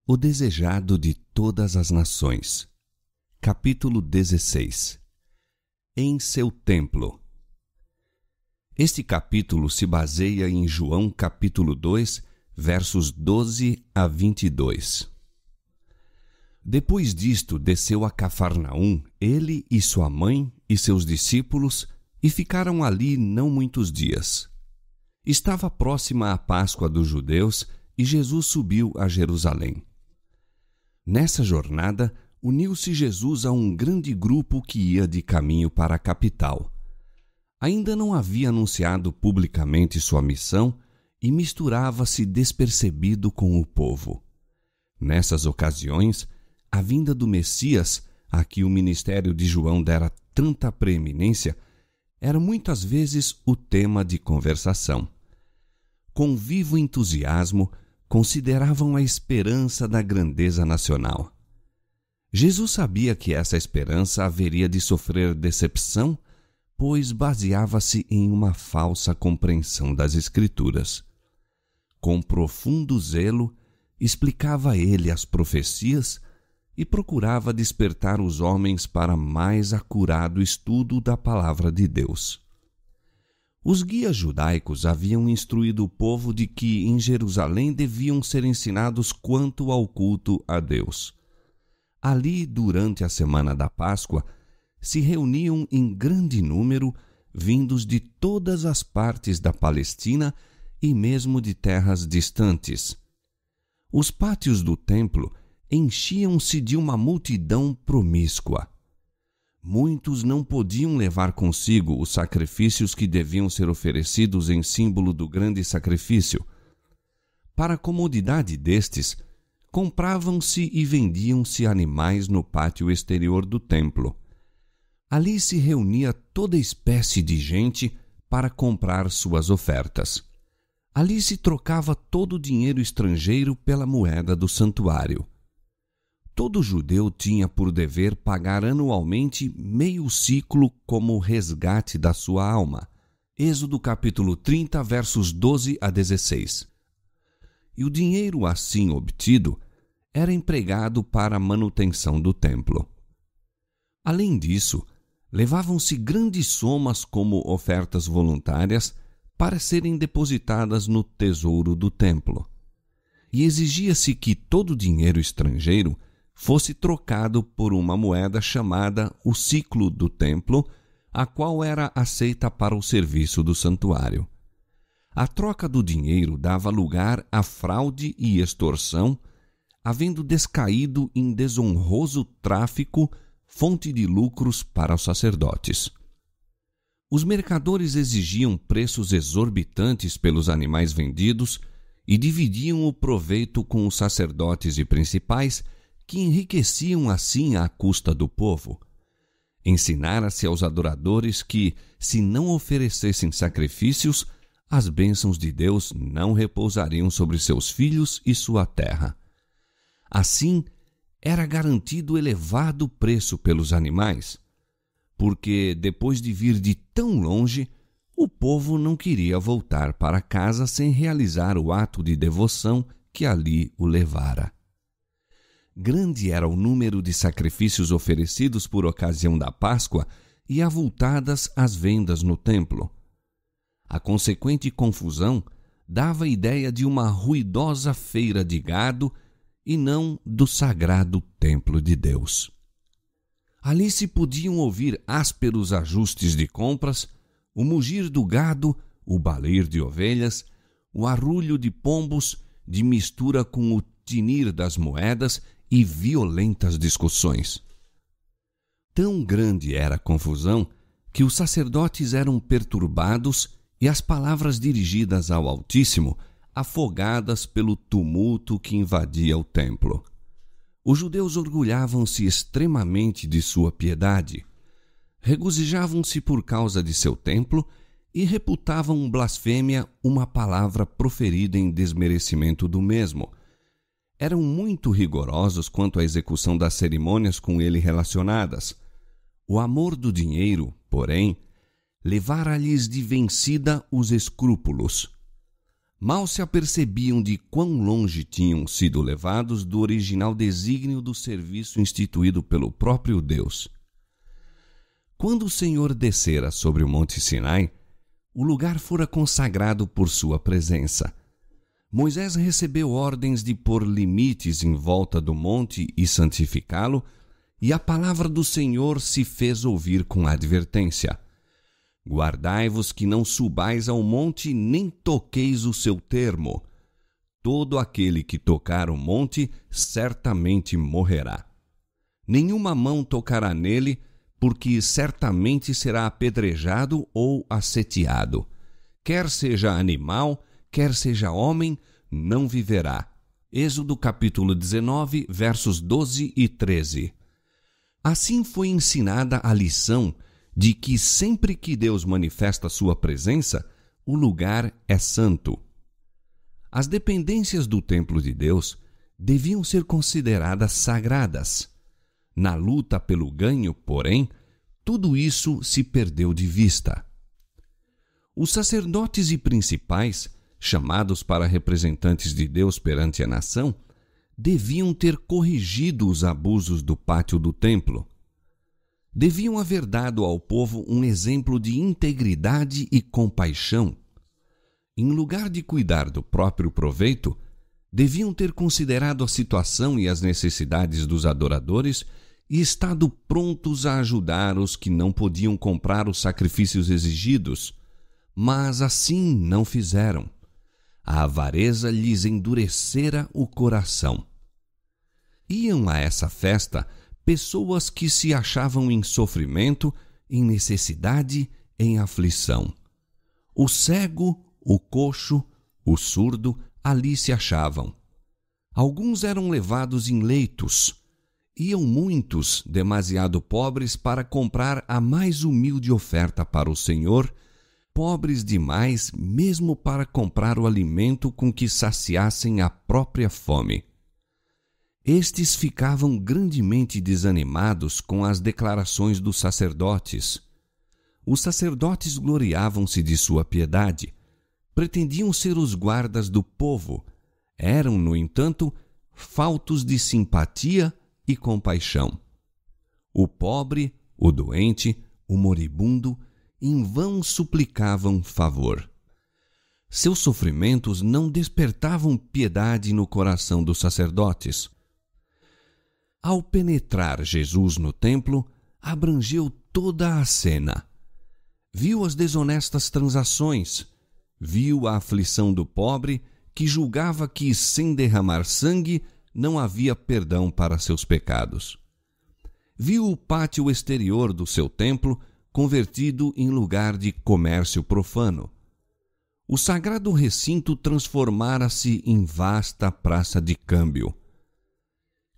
O desejado de todas as nações. Capítulo 16. Em seu templo. Este capítulo se baseia em João capítulo 2, versos 12 a 22. Depois disto, desceu a Cafarnaum, ele e sua mãe e seus discípulos, e ficaram ali não muitos dias. Estava próxima a Páscoa dos judeus, e Jesus subiu a Jerusalém. Nessa jornada, uniu-se Jesus a um grande grupo que ia de caminho para a capital. Ainda não havia anunciado publicamente sua missão e misturava-se despercebido com o povo. Nessas ocasiões, a vinda do Messias, a que o ministério de João dera tanta preeminência, era muitas vezes o tema de conversação. Com vivo entusiasmo, consideravam a esperança da grandeza nacional. Jesus sabia que essa esperança haveria de sofrer decepção, pois baseava-se em uma falsa compreensão das Escrituras. Com profundo zelo, explicava ele as profecias e procurava despertar os homens para mais acurado estudo da palavra de Deus. Os guias judaicos haviam instruído o povo de que em Jerusalém deviam ser ensinados quanto ao culto a Deus. Ali, durante a semana da Páscoa, se reuniam em grande número, vindos de todas as partes da Palestina e mesmo de terras distantes. Os pátios do templo enchiam-se de uma multidão promíscua. Muitos não podiam levar consigo os sacrifícios que deviam ser oferecidos em símbolo do grande sacrifício. Para a comodidade destes, compravam-se e vendiam-se animais no pátio exterior do templo. Ali se reunia toda espécie de gente para comprar suas ofertas. Ali se trocava todo o dinheiro estrangeiro pela moeda do santuário. Todo judeu tinha por dever pagar anualmente meio siclo como resgate da sua alma. Êxodo capítulo 30, versos 12 a 16. E o dinheiro assim obtido era empregado para a manutenção do templo. Além disso, levavam-se grandes somas como ofertas voluntárias para serem depositadas no tesouro do templo. E exigia-se que todo o dinheiro estrangeiro fosse trocado por uma moeda chamada o siclo do templo, a qual era aceita para o serviço do santuário. A troca do dinheiro dava lugar à fraude e extorsão, havendo descaído em desonroso tráfico, fonte de lucros para os sacerdotes. Os mercadores exigiam preços exorbitantes pelos animais vendidos e dividiam o proveito com os sacerdotes e principais, que enriqueciam assim à custa do povo. Ensinara-se aos adoradores que, se não oferecessem sacrifícios, as bênçãos de Deus não repousariam sobre seus filhos e sua terra. Assim, era garantido elevado preço pelos animais, porque, depois de vir de tão longe, o povo não queria voltar para casa sem realizar o ato de devoção que ali o levara. Grande era o número de sacrifícios oferecidos por ocasião da Páscoa e avultadas as vendas no templo. A consequente confusão dava a ideia de uma ruidosa feira de gado e não do sagrado templo de Deus. Ali se podiam ouvir ásperos ajustes de compras, o mugir do gado, o balir de ovelhas, o arrulho de pombos, de mistura com o tinir das moedas e violentas discussões. Tão grande era a confusão que os sacerdotes eram perturbados e as palavras dirigidas ao Altíssimo afogadas pelo tumulto que invadia o templo. Os judeus orgulhavam-se extremamente de sua piedade, regozijavam-se por causa de seu templo e reputavam blasfêmia uma palavra proferida em desmerecimento do mesmo. Eram muito rigorosos quanto à execução das cerimônias com ele relacionadas. O amor do dinheiro, porém, levara-lhes de vencida os escrúpulos. mal se apercebiam de quão longe tinham sido levados do original desígnio do serviço instituído pelo próprio Deus. Quando o Senhor descera sobre o Monte Sinai, o lugar fora consagrado por sua presença. Moisés recebeu ordens de pôr limites em volta do monte e santificá-lo, e a palavra do Senhor se fez ouvir com advertência: guardai-vos que não subais ao monte, nem toqueis o seu termo. Todo aquele que tocar o monte certamente morrerá. Nenhuma mão tocará nele, porque certamente será apedrejado ou asseteado. Quer seja animal, quer seja homem, não viverá. Êxodo capítulo 19, versos 12 e 13. Assim foi ensinada a lição de que sempre que Deus manifesta sua presença, o lugar é santo. As dependências do templo de Deus deviam ser consideradas sagradas. Na luta pelo ganho, porém, tudo isso se perdeu de vista. Os sacerdotes e principais, chamados para representantes de Deus perante a nação, deviam ter corrigido os abusos do pátio do templo. Deviam haver dado ao povo um exemplo de integridade e compaixão. Em lugar de cuidar do próprio proveito, deviam ter considerado a situação e as necessidades dos adoradores e estado prontos a ajudar os que não podiam comprar os sacrifícios exigidos, mas assim não fizeram. A avareza lhes endurecera o coração. Iam a essa festa pessoas que se achavam em sofrimento, em necessidade, em aflição. O cego, o coxo, o surdo ali se achavam. Alguns eram levados em leitos. Iam muitos, demasiado pobres, para comprar a mais humilde oferta para o Senhor, pobres demais mesmo para comprar o alimento com que saciassem a própria fome. Estes ficavam grandemente desanimados com as declarações dos sacerdotes. Os sacerdotes gloriavam-se de sua piedade, pretendiam ser os guardas do povo, eram, no entanto, faltos de simpatia e compaixão. O pobre, o doente, o moribundo, em vão suplicavam favor. Seus sofrimentos não despertavam piedade no coração dos sacerdotes. Ao penetrar Jesus no templo, abrangeu toda a cena. Viu as desonestas transações, viu a aflição do pobre, que julgava que, sem derramar sangue, não havia perdão para seus pecados. Viu o pátio exterior do seu templo convertido em lugar de comércio profano. O sagrado recinto transformara-se em vasta praça de câmbio.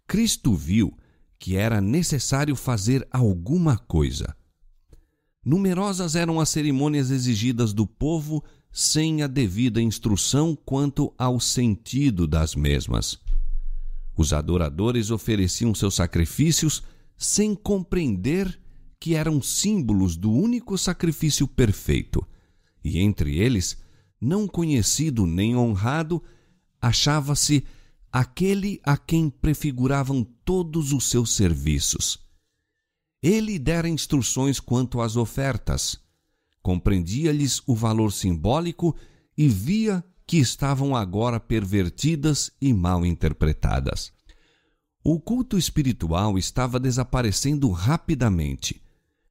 Cristo viu que era necessário fazer alguma coisa. Numerosas eram as cerimônias exigidas do povo sem a devida instrução quanto ao sentido das mesmas. Os adoradores ofereciam seus sacrifícios sem compreender que eram símbolos do único sacrifício perfeito, e entre eles, não conhecido nem honrado, achava-se aquele a quem prefiguravam todos os seus serviços. Ele dera instruções quanto às ofertas, compreendia-lhes o valor simbólico e via que estavam agora pervertidas e mal interpretadas. O culto espiritual estava desaparecendo rapidamente.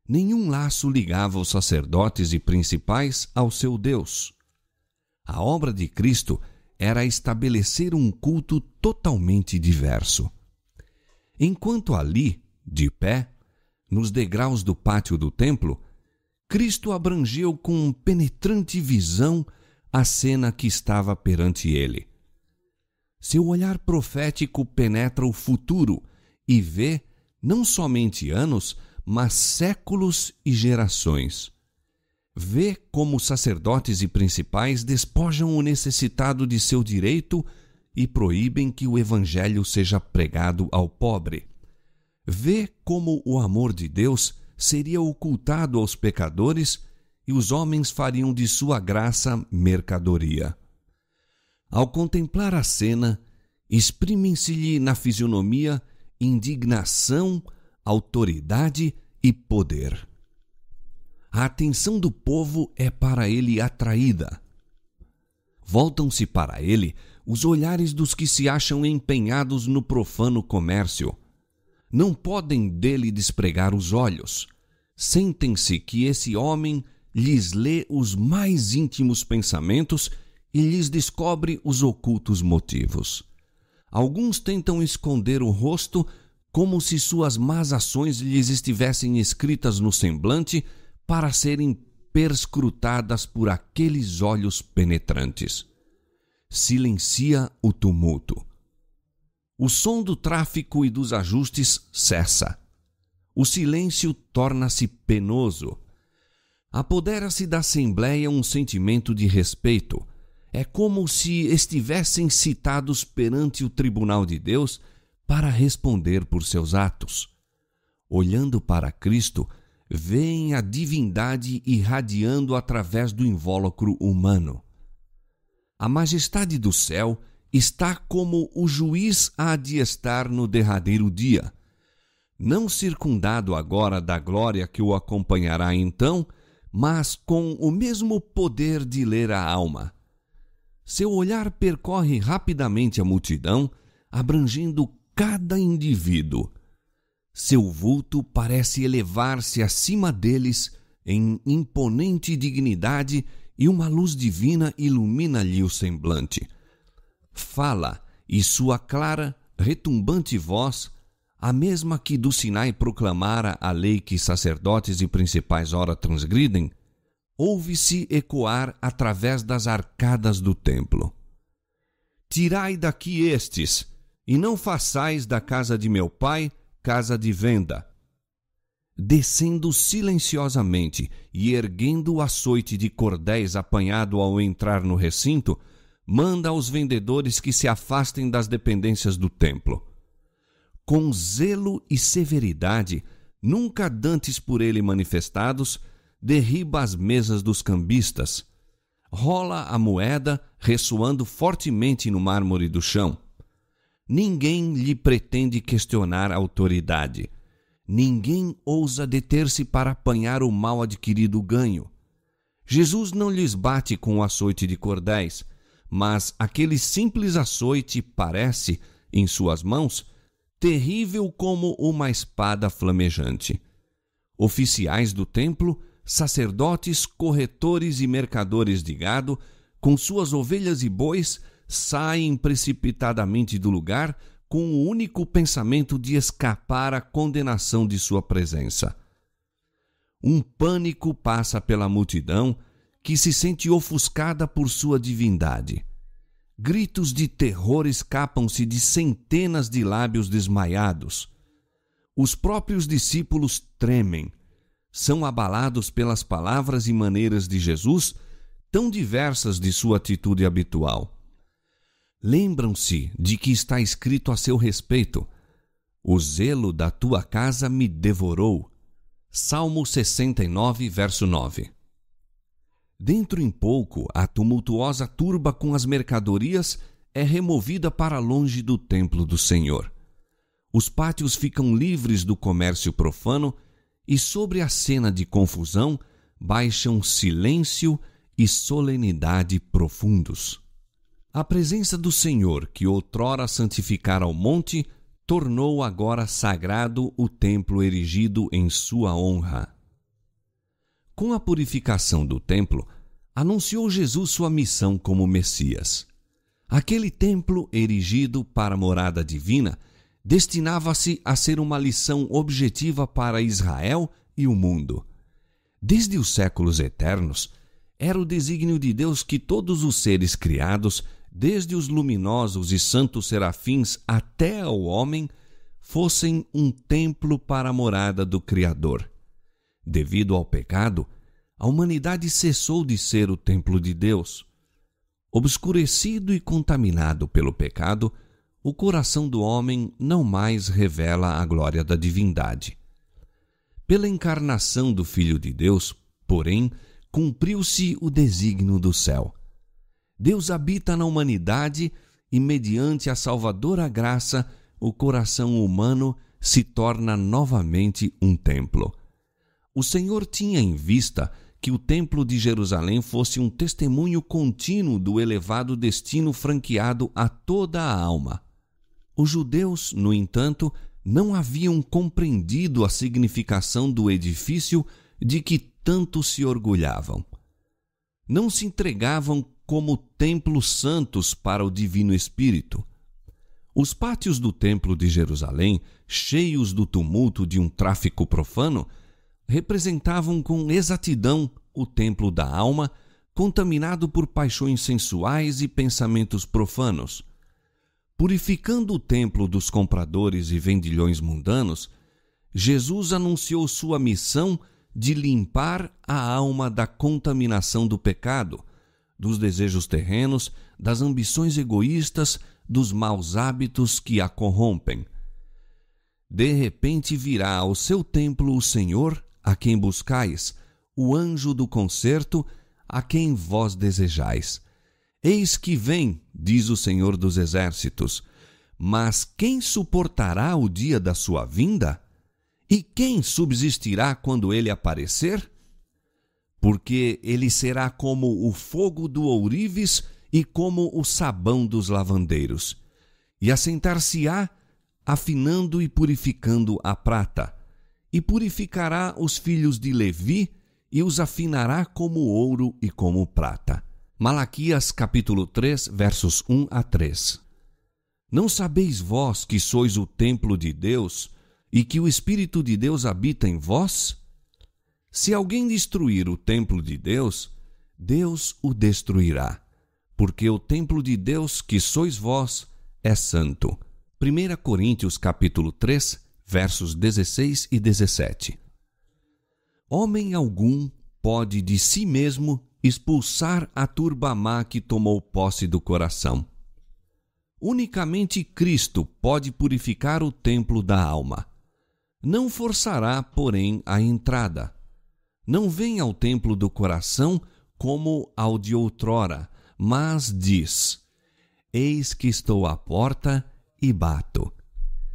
Nenhum laço ligava os sacerdotes e principais ao seu Deus. A obra de Cristo era estabelecer um culto totalmente diverso. Enquanto ali, de pé, nos degraus do pátio do templo, Cristo abrangeu com penetrante visão a cena que estava perante ele. Seu olhar profético penetra o futuro e vê não somente anos, mas séculos e gerações. Vê como os sacerdotes e principais despojam o necessitado de seu direito e proíbem que o evangelho seja pregado ao pobre. Vê como o amor de Deus seria ocultado aos pecadores e os homens fariam de sua graça mercadoria. Ao contemplar a cena, exprimem-se-lhe na fisionomia indignação, autoridade e poder. A atenção do povo é para ele atraída. Voltam-se para ele os olhares dos que se acham empenhados no profano comércio. Não podem dele despregar os olhos. Sentem-se que esse homem lhes lê os mais íntimos pensamentos e lhes descobre os ocultos motivos. Alguns tentam esconder o rosto como se suas más ações lhes estivessem escritas no semblante para serem perscrutadas por aqueles olhos penetrantes. Silencia o tumulto. O som do tráfico e dos ajustes cessa. O silêncio torna-se penoso. Apodera-se da assembleia um sentimento de respeito. É como se estivessem citados perante o tribunal de Deus para responder por seus atos. Olhando para Cristo, veem a divindade irradiando através do invólucro humano. A majestade do céu está como o juiz há de estar no derradeiro dia, não circundado agora da glória que o acompanhará então, mas com o mesmo poder de ler a alma. Seu olhar percorre rapidamente a multidão, abrangendo cada indivíduo. Seu vulto parece elevar-se acima deles em imponente dignidade e uma luz divina ilumina-lhe o semblante. Fala, e sua clara, retumbante voz, a mesma que do Sinai proclamara a lei que sacerdotes e principais ora transgridem, ouve-se ecoar através das arcadas do templo. Tirai daqui estes, e não façais da casa de meu pai casa de venda. Descendo silenciosamente e erguendo o açoite de cordéis apanhado ao entrar no recinto, manda aos vendedores que se afastem das dependências do templo. Com zelo e severidade, nunca dantes por ele manifestados, derriba as mesas dos cambistas. Rola a moeda, ressoando fortemente no mármore do chão. Ninguém lhe pretende questionar a autoridade. Ninguém ousa deter-se para apanhar o mal adquirido ganho. Jesus não lhes bate com o açoite de cordéis, mas aquele simples açoite parece, em suas mãos, terrível como uma espada flamejante. Oficiais do templo, sacerdotes, corretores e mercadores de gado, com suas ovelhas e bois, saem precipitadamente do lugar com o único pensamento de escapar à condenação de sua presença. Um pânico passa pela multidão que se sente ofuscada por sua divindade. Gritos de terror escapam-se de centenas de lábios desmaiados. Os próprios discípulos tremem. São abalados pelas palavras e maneiras de Jesus, tão diversas de sua atitude habitual. Lembram-se de que está escrito a seu respeito: o zelo da tua casa me devorou. Salmo 69, verso 9. Dentro em pouco, a tumultuosa turba com as mercadorias é removida para longe do templo do Senhor. Os pátios ficam livres do comércio profano e sobre a cena de confusão baixam silêncio e solenidade profundos. A presença do Senhor, que outrora santificara o monte, tornou agora sagrado o templo erigido em sua honra. Com a purificação do templo, anunciou Jesus sua missão como Messias. Aquele templo erigido para a morada divina destinava-se a ser uma lição objetiva para Israel e o mundo. Desde os séculos eternos, era o desígnio de Deus que todos os seres criados, desde os luminosos e santos serafins até ao homem, fossem um templo para a morada do Criador. Devido ao pecado, a humanidade cessou de ser o templo de Deus. Obscurecido e contaminado pelo pecado, o coração do homem não mais revela a glória da divindade. Pela encarnação do Filho de Deus, porém, cumpriu-se o desígnio do céu. Deus habita na humanidade e, mediante a salvadora graça, o coração humano se torna novamente um templo. O Senhor tinha em vista que o Templo de Jerusalém fosse um testemunho contínuo do elevado destino franqueado a toda a alma. Os judeus, no entanto, não haviam compreendido a significação do edifício de que tanto se orgulhavam. Não se entregavam como templos santos para o Divino Espírito. Os pátios do Templo de Jerusalém, cheios do tumulto de um tráfico profano, representavam com exatidão o templo da alma, contaminado por paixões sensuais e pensamentos profanos. Purificando o templo dos compradores e vendilhões mundanos, Jesus anunciou sua missão de limpar a alma da contaminação do pecado, dos desejos terrenos, das ambições egoístas, dos maus hábitos que a corrompem. De repente virá ao seu templo o Senhor, a quem buscais, o anjo do concerto, a quem vós desejais. Eis que vem, diz o Senhor dos Exércitos, mas quem suportará o dia da sua vinda? E quem subsistirá quando ele aparecer? Porque ele será como o fogo do ourives e como o sabão dos lavandeiros, e assentar-se-á, afinando e purificando a prata, e purificará os filhos de Levi, e os afinará como ouro e como prata. Malaquias capítulo 3, versos 1 a 3. Não sabeis vós que sois o templo de Deus, e que o Espírito de Deus habita em vós? Se alguém destruir o templo de Deus, Deus o destruirá, porque o templo de Deus, que sois vós, é santo. 1 Coríntios capítulo 3, versos 16 e 17. Homem algum pode de si mesmo expulsar a turba má que tomou posse do coração. Unicamente Cristo pode purificar o templo da alma. Não forçará, porém, a entrada. Não vem ao templo do coração como ao de outrora, mas diz: Eis que estou à porta e bato.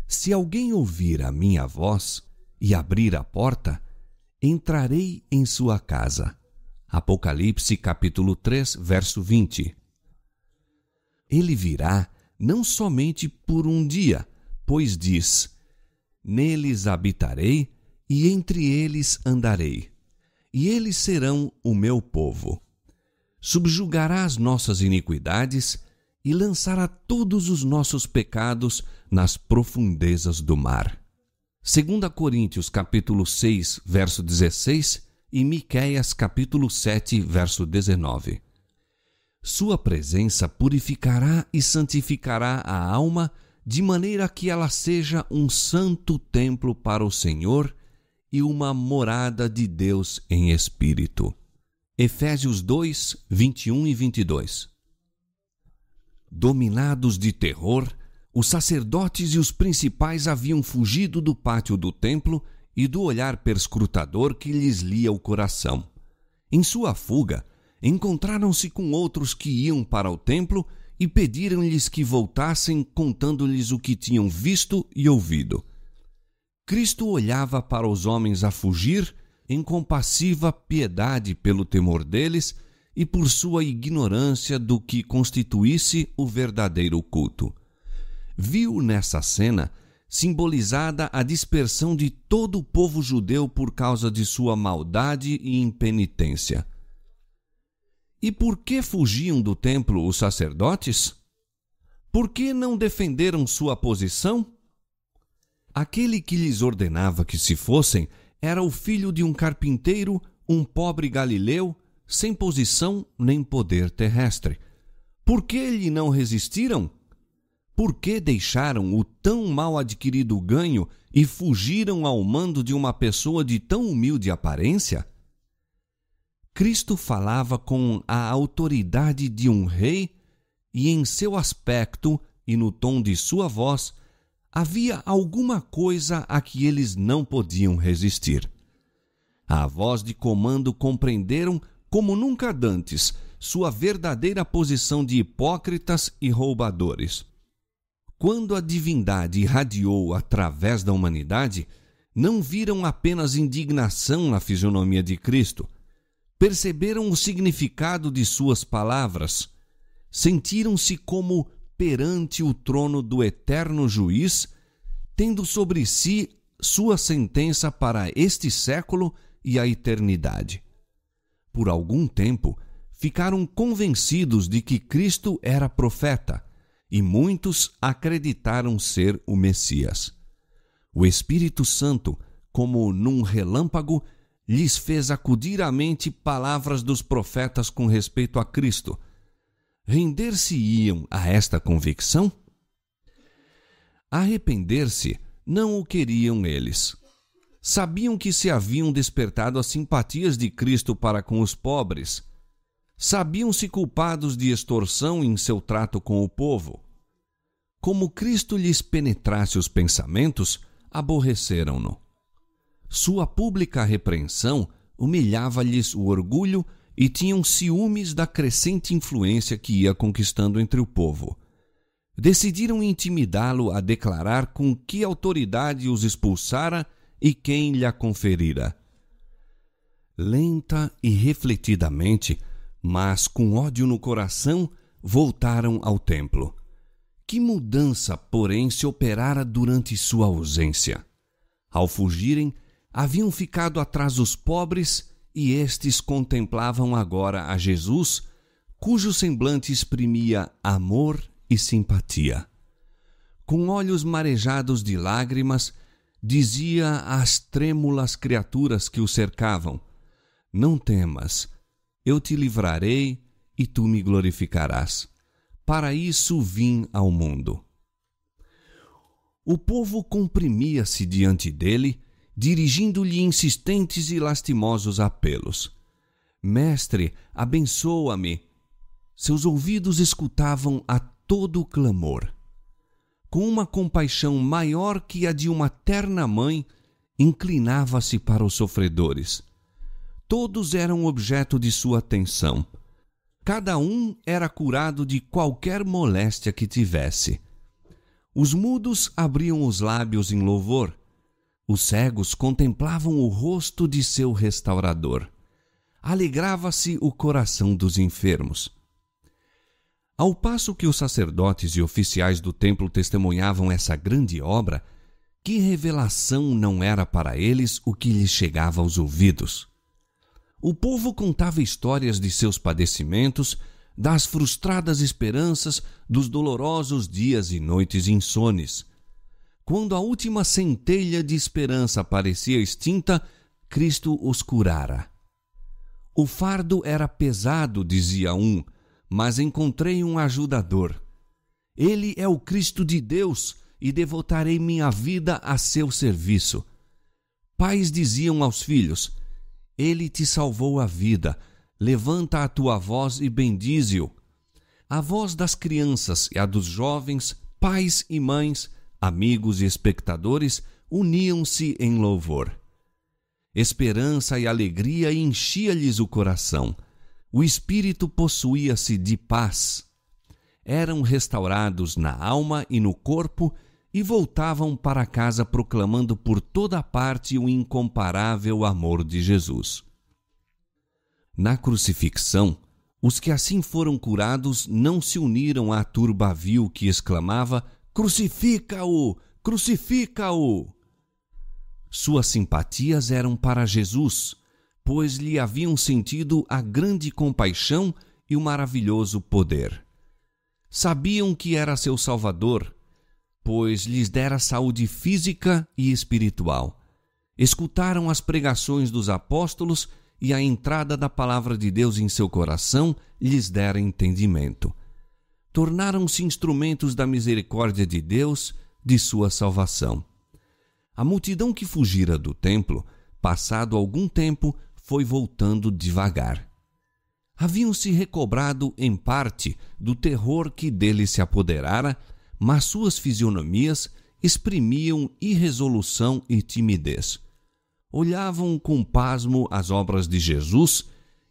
Se alguém ouvir a minha voz e abrir a porta, entrarei em sua casa. Apocalipse capítulo 3, verso 20. Ele virá não somente por um dia, pois diz: Neles habitarei e entre eles andarei, e eles serão o meu povo. Subjugará as nossas iniquidades e lançará todos os nossos pecados nas profundezas do mar. 2 Coríntios capítulo 6, verso 16 e Miqueias capítulo 7, verso 19. Sua presença purificará e santificará a alma de maneira que ela seja um santo templo para o Senhor e uma morada de Deus em espírito. Efésios 2, 21 e 22. Dominados de terror, os sacerdotes e os principais haviam fugido do pátio do templo e do olhar perscrutador que lhes lia o coração. Em sua fuga, encontraram-se com outros que iam para o templo e pediram-lhes que voltassem, contando-lhes o que tinham visto e ouvido. Cristo olhava para os homens a fugir em compassiva piedade pelo temor deles e por sua ignorância do que constituísse o verdadeiro culto. Viu nessa cena simbolizada a dispersão de todo o povo judeu por causa de sua maldade e impenitência. E por que fugiam do templo os sacerdotes? Por que não defenderam sua posição? Aquele que lhes ordenava que se fossem era o filho de um carpinteiro, um pobre galileu, sem posição nem poder terrestre. Por que lhe não resistiram? Por que deixaram o tão mal adquirido ganho e fugiram ao mando de uma pessoa de tão humilde aparência? Cristo falava com a autoridade de um rei e em seu aspecto e no tom de sua voz havia alguma coisa a que eles não podiam resistir. A voz de comando compreenderam como nunca dantes sua verdadeira posição de hipócritas e roubadores. Quando a divindade irradiou através da humanidade, não viram apenas indignação na fisionomia de Cristo. Perceberam o significado de suas palavras. Sentiram-se como perante o trono do eterno juiz, tendo sobre si sua sentença para este século e a eternidade. Por algum tempo, ficaram convencidos de que Cristo era profeta, e muitos acreditaram ser o Messias. O Espírito Santo, como num relâmpago, lhes fez acudir à mente palavras dos profetas com respeito a Cristo. Render-se-iam a esta convicção? Arrepender-se não o queriam eles. Sabiam que se haviam despertado as simpatias de Cristo para com os pobres. Sabiam-se culpados de extorsão em seu trato com o povo. Como Cristo lhes penetrasse os pensamentos, aborreceram-no. Sua pública repreensão humilhava-lhes o orgulho e tinham ciúmes da crescente influência que ia conquistando entre o povo. Decidiram intimidá-lo a declarar com que autoridade os expulsara e quem lhe a conferira. Lenta e refletidamente, mas com ódio no coração, voltaram ao templo. Que mudança, porém, se operara durante sua ausência? Ao fugirem, haviam ficado atrás os pobres e estes contemplavam agora a Jesus, cujo semblante exprimia amor e simpatia. Com olhos marejados de lágrimas, dizia às trêmulas criaturas que o cercavam: Não temas, eu te livrarei e tu me glorificarás. Para isso vim ao mundo. O povo comprimia-se diante dele, dirigindo-lhe insistentes e lastimosos apelos. Mestre, abençoa-me. Seus ouvidos escutavam a todo o clamor. Com uma compaixão maior que a de uma terna mãe, inclinava-se para os sofredores. Todos eram objeto de sua atenção. Cada um era curado de qualquer moléstia que tivesse. Os mudos abriam os lábios em louvor. Os cegos contemplavam o rosto de seu restaurador. Alegrava-se o coração dos enfermos. Ao passo que os sacerdotes e oficiais do templo testemunhavam essa grande obra, que revelação não era para eles o que lhes chegava aos ouvidos? O povo contava histórias de seus padecimentos, das frustradas esperanças, dos dolorosos dias e noites insones. Quando a última centelha de esperança parecia extinta, Cristo os curara. O fardo era pesado, dizia um, mas encontrei um ajudador. Ele é o Cristo de Deus e devotarei minha vida a seu serviço. Pais diziam aos filhos: Ele te salvou a vida, levanta a tua voz e bendize-o. A voz das crianças e a dos jovens, pais e mães, amigos e espectadores uniam-se em louvor. Esperança e alegria enchia-lhes o coração. O espírito possuía-se de paz. Eram restaurados na alma e no corpo e voltavam para casa proclamando por toda parte o incomparável amor de Jesus. Na crucifixão, os que assim foram curados não se uniram à turba vil que exclamava: Crucifica-o! Crucifica-o! Suas simpatias eram para Jesus, pois lhe haviam sentido a grande compaixão e o maravilhoso poder. Sabiam que era seu Salvador, pois lhes dera saúde física e espiritual. Escutaram as pregações dos apóstolos e a entrada da palavra de Deus em seu coração lhes dera entendimento. Tornaram-se instrumentos da misericórdia de Deus, de sua salvação. A multidão que fugira do templo, passado algum tempo, foi voltando devagar. Haviam se recobrado em parte do terror que dele se apoderara, mas suas fisionomias exprimiam irresolução e timidez. Olhavam com pasmo as obras de Jesus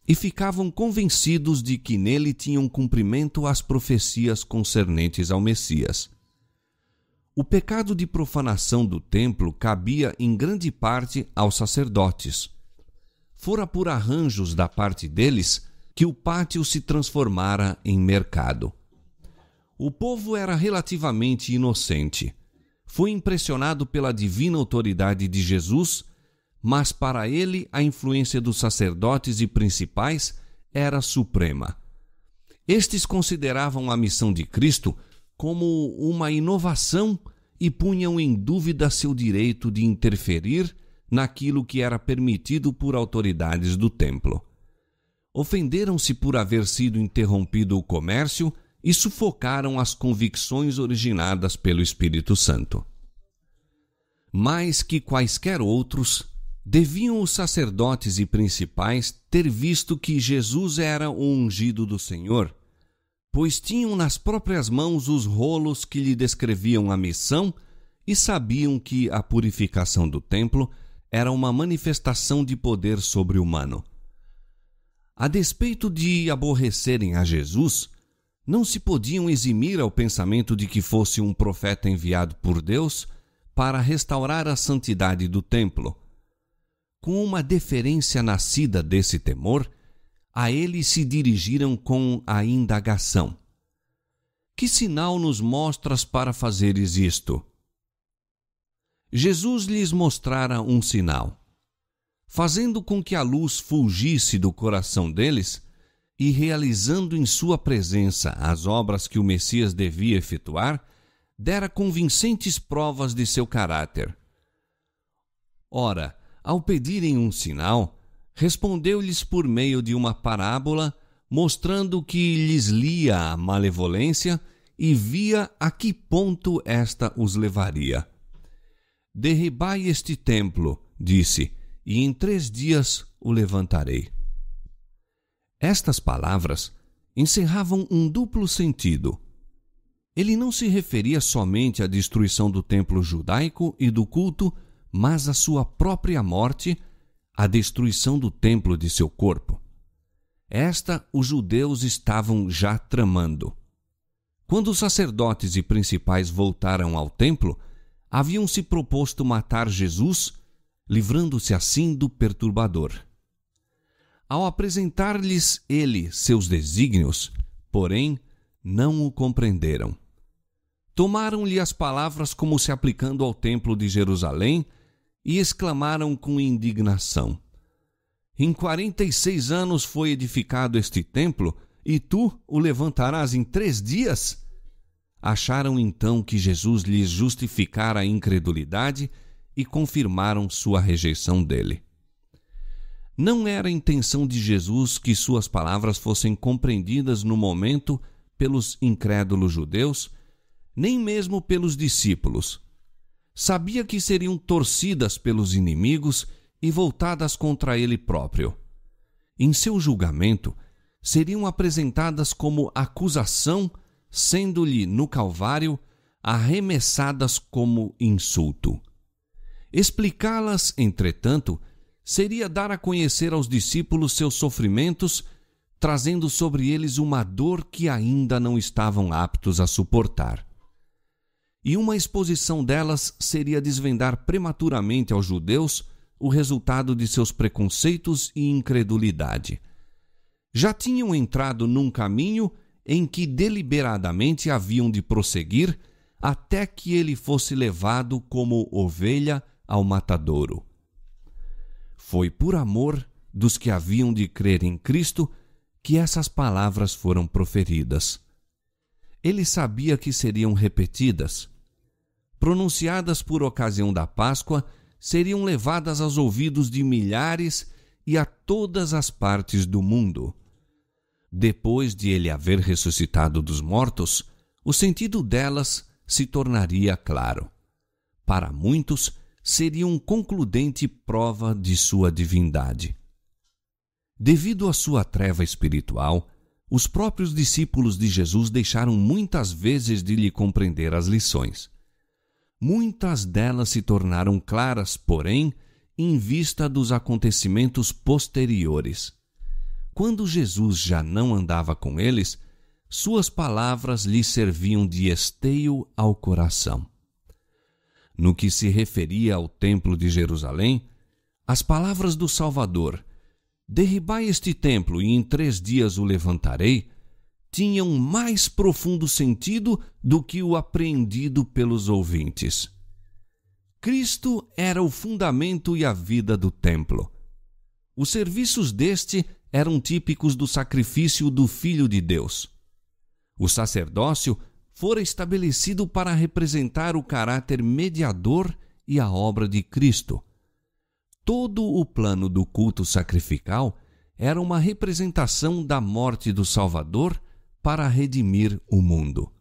e ficavam convencidos de que nele tinham cumprimento as profecias concernentes ao Messias. O pecado de profanação do templo cabia em grande parte aos sacerdotes. Fora por arranjos da parte deles que o pátio se transformara em mercado. O povo era relativamente inocente. Foi impressionado pela divina autoridade de Jesus, mas para ele a influência dos sacerdotes e principais era suprema. Estes consideravam a missão de Cristo como uma inovação e punham em dúvida seu direito de interferir naquilo que era permitido por autoridades do templo. Ofenderam-se por haver sido interrompido o comércio e sufocaram as convicções originadas pelo Espírito Santo. Mais que quaisquer outros, deviam os sacerdotes e principais ter visto que Jesus era o ungido do Senhor, pois tinham nas próprias mãos os rolos que lhe descreviam a missão e sabiam que a purificação do templo era uma manifestação de poder sobre-humano. A despeito de aborrecerem a Jesus, não se podiam eximir ao pensamento de que fosse um profeta enviado por Deus para restaurar a santidade do templo. Com uma deferência nascida desse temor, a ele se dirigiram com a indagação: que sinal nos mostras para fazeres isto? Jesus lhes mostrara um sinal. Fazendo com que a luz fulgisse do coração deles e realizando em sua presença as obras que o Messias devia efetuar, dera convincentes provas de seu caráter. Ora, ao pedirem um sinal, respondeu-lhes por meio de uma parábola, mostrando que lhes lia a malevolência e via a que ponto esta os levaria. Derribai este templo, disse, e em 3 dias o levantarei. Estas palavras encerravam um duplo sentido. Ele não se referia somente à destruição do templo judaico e do culto, mas à sua própria morte, à destruição do templo de seu corpo. Esta os judeus estavam já tramando. Quando os sacerdotes e principais voltaram ao templo, haviam se proposto matar Jesus, livrando-se assim do perturbador. Ao apresentar-lhes ele seus desígnios, porém, não o compreenderam. Tomaram-lhe as palavras como se aplicando ao templo de Jerusalém e exclamaram com indignação: em 46 anos foi edificado este templo, e tu o levantarás em 3 dias? Acharam então que Jesus lhes justificara a incredulidade e confirmaram sua rejeição dele. Não era a intenção de Jesus que suas palavras fossem compreendidas no momento pelos incrédulos judeus, nem mesmo pelos discípulos. Sabia que seriam torcidas pelos inimigos e voltadas contra ele próprio. Em seu julgamento, seriam apresentadas como acusação, sendo-lhe, no Calvário, arremessadas como insulto. Explicá-las, entretanto, seria dar a conhecer aos discípulos seus sofrimentos, trazendo sobre eles uma dor que ainda não estavam aptos a suportar. E uma exposição delas seria desvendar prematuramente aos judeus o resultado de seus preconceitos e incredulidade. Já tinham entrado num caminho em que deliberadamente haviam de prosseguir até que ele fosse levado como ovelha ao matadouro. Foi por amor dos que haviam de crer em Cristo que essas palavras foram proferidas. Ele sabia que seriam repetidas. Pronunciadas por ocasião da Páscoa, seriam levadas aos ouvidos de milhares e a todas as partes do mundo. Depois de ele haver ressuscitado dos mortos, o sentido delas se tornaria claro. Para muitos, seria uma concludente prova de sua divindade. Devido à sua treva espiritual, os próprios discípulos de Jesus deixaram muitas vezes de lhe compreender as lições. Muitas delas se tornaram claras, porém, em vista dos acontecimentos posteriores. quando Jesus já não andava com eles, suas palavras lhe serviam de esteio ao coração. No que se referia ao templo de Jerusalém, as palavras do Salvador, "Derribai este templo e em 3 dias o levantarei", tinham mais profundo sentido do que o apreendido pelos ouvintes. Cristo era o fundamento e a vida do templo. Os serviços deste eram típicos do sacrifício do Filho de Deus. O sacerdócio fora estabelecido para representar o caráter mediador e a obra de Cristo. Todo o plano do culto sacrificial era uma representação da morte do Salvador para redimir o mundo.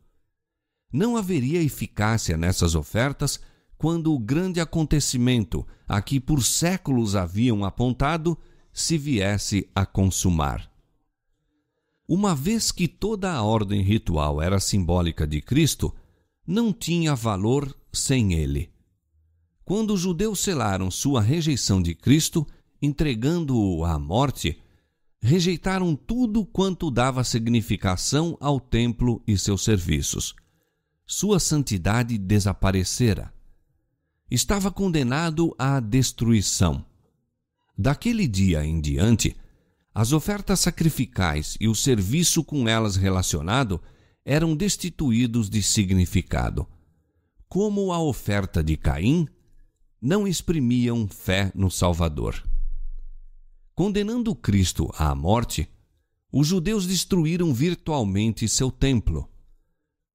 Não haveria eficácia nessas ofertas quando o grande acontecimento a que por séculos haviam apontado se viesse a consumar. Uma vez que toda a ordem ritual era simbólica de Cristo, não tinha valor sem ele. Quando os judeus selaram sua rejeição de Cristo, entregando-o à morte, rejeitaram tudo quanto dava significação ao templo e seus serviços. Sua santidade desaparecera. Estava condenado à destruição. Daquele dia em diante, as ofertas sacrificais e o serviço com elas relacionado eram destituídos de significado. Como a oferta de Caim, não exprimiam fé no Salvador. Condenando Cristo à morte, os judeus destruíram virtualmente seu templo.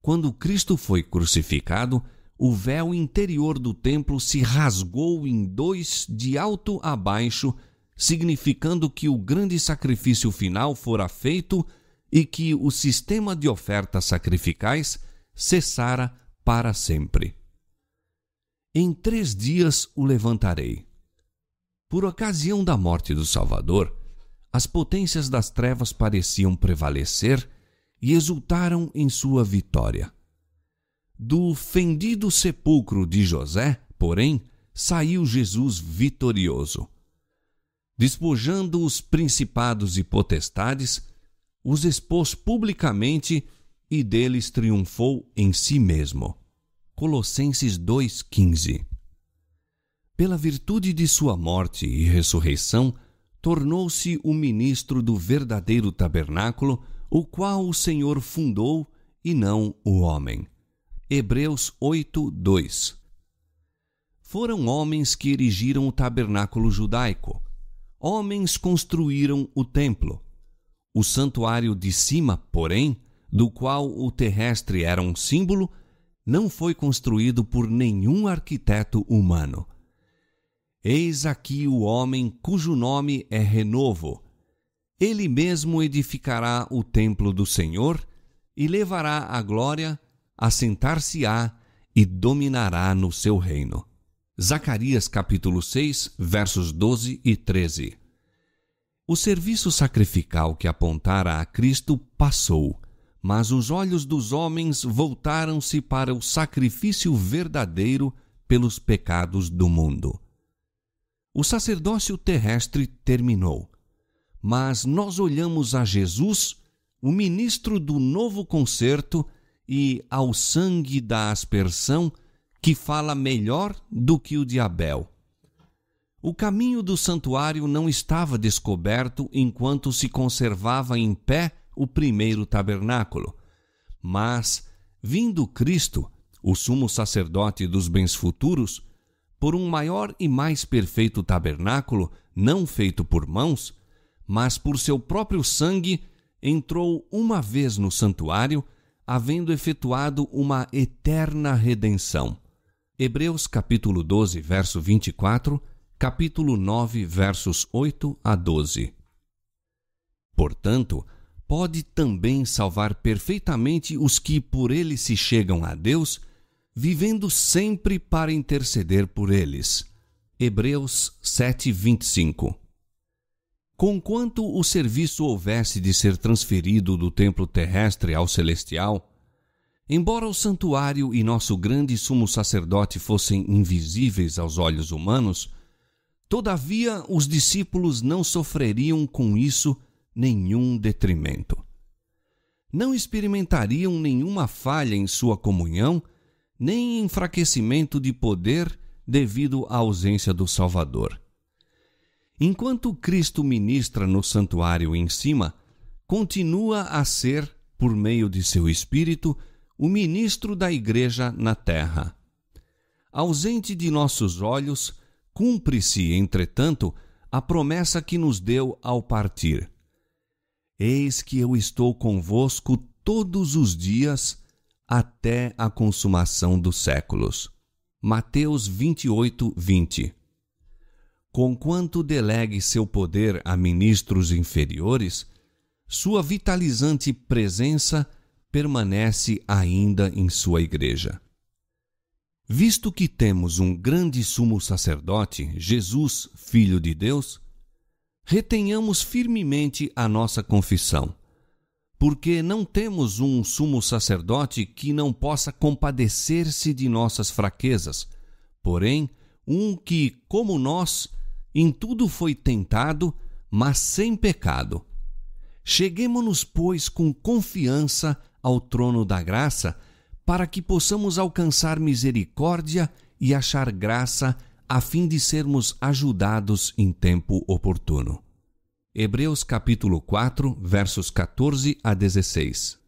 Quando Cristo foi crucificado, o véu interior do templo se rasgou em 2 de alto a baixo, significando que o grande sacrifício final fora feito e que o sistema de ofertas sacrificais cessara para sempre. Em 3 dias o levantarei. Por ocasião da morte do Salvador, as potências das trevas pareciam prevalecer e exultaram em sua vitória. Do fendido sepulcro de José, porém, saiu Jesus vitorioso. Despojando os principados e potestades, os expôs publicamente e deles triunfou em si mesmo. Colossenses 2,15. Pela virtude de sua morte e ressurreição, tornou-se o ministro do verdadeiro tabernáculo, o qual o Senhor fundou e não o homem. Hebreus 8:2. Foram homens que erigiram o tabernáculo judaico. Homens construíram o templo. O santuário de cima, porém, do qual o terrestre era um símbolo, não foi construído por nenhum arquiteto humano. Eis aqui o homem cujo nome é Renovo. Ele mesmo edificará o templo do Senhor e levará a glória, assentar-se-á e dominará no seu reino. Zacarias capítulo 6, versos 12 e 13. O serviço sacrificial que apontara a Cristo passou, mas os olhos dos homens voltaram-se para o sacrifício verdadeiro pelos pecados do mundo. O sacerdócio terrestre terminou, mas nós olhamos a Jesus, o ministro do novo concerto, e ao sangue da aspersão, que fala melhor do que o de Abel. O caminho do santuário não estava descoberto enquanto se conservava em pé o primeiro tabernáculo, mas, vindo Cristo, o sumo sacerdote dos bens futuros, por um maior e mais perfeito tabernáculo, não feito por mãos, mas por seu próprio sangue, entrou uma vez no santuário, havendo efetuado uma eterna redenção. Hebreus capítulo 12, verso 24, capítulo 9, versos 8 a 12. Portanto, pode também salvar perfeitamente os que por ele se chegam a Deus, vivendo sempre para interceder por eles. Hebreus 7, 25. Conquanto o serviço houvesse de ser transferido do templo terrestre ao celestial, embora o santuário e nosso grande sumo sacerdote fossem invisíveis aos olhos humanos, todavia os discípulos não sofreriam com isso nenhum detrimento. Não experimentariam nenhuma falha em sua comunhão, nem enfraquecimento de poder devido à ausência do Salvador. Enquanto Cristo ministra no santuário em cima, continua a ser, por meio de seu Espírito, o ministro da Igreja na terra. Ausente de nossos olhos, cumpre-se, entretanto, a promessa que nos deu ao partir. Eis que eu estou convosco todos os dias, até a consumação dos séculos. Mateus 28, 20. Conquanto delegue seu poder a ministros inferiores, sua vitalizante presença permanece ainda em sua igreja. Visto que temos um grande sumo sacerdote, Jesus, Filho de Deus, retenhamos firmemente a nossa confissão, porque não temos um sumo sacerdote que não possa compadecer-se de nossas fraquezas, porém, um que, como nós, em tudo foi tentado, mas sem pecado. Cheguemo-nos, pois, com confiança ao trono da graça, para que possamos alcançar misericórdia e achar graça, a fim de sermos ajudados em tempo oportuno. Hebreus capítulo 4, versos 14 a 16.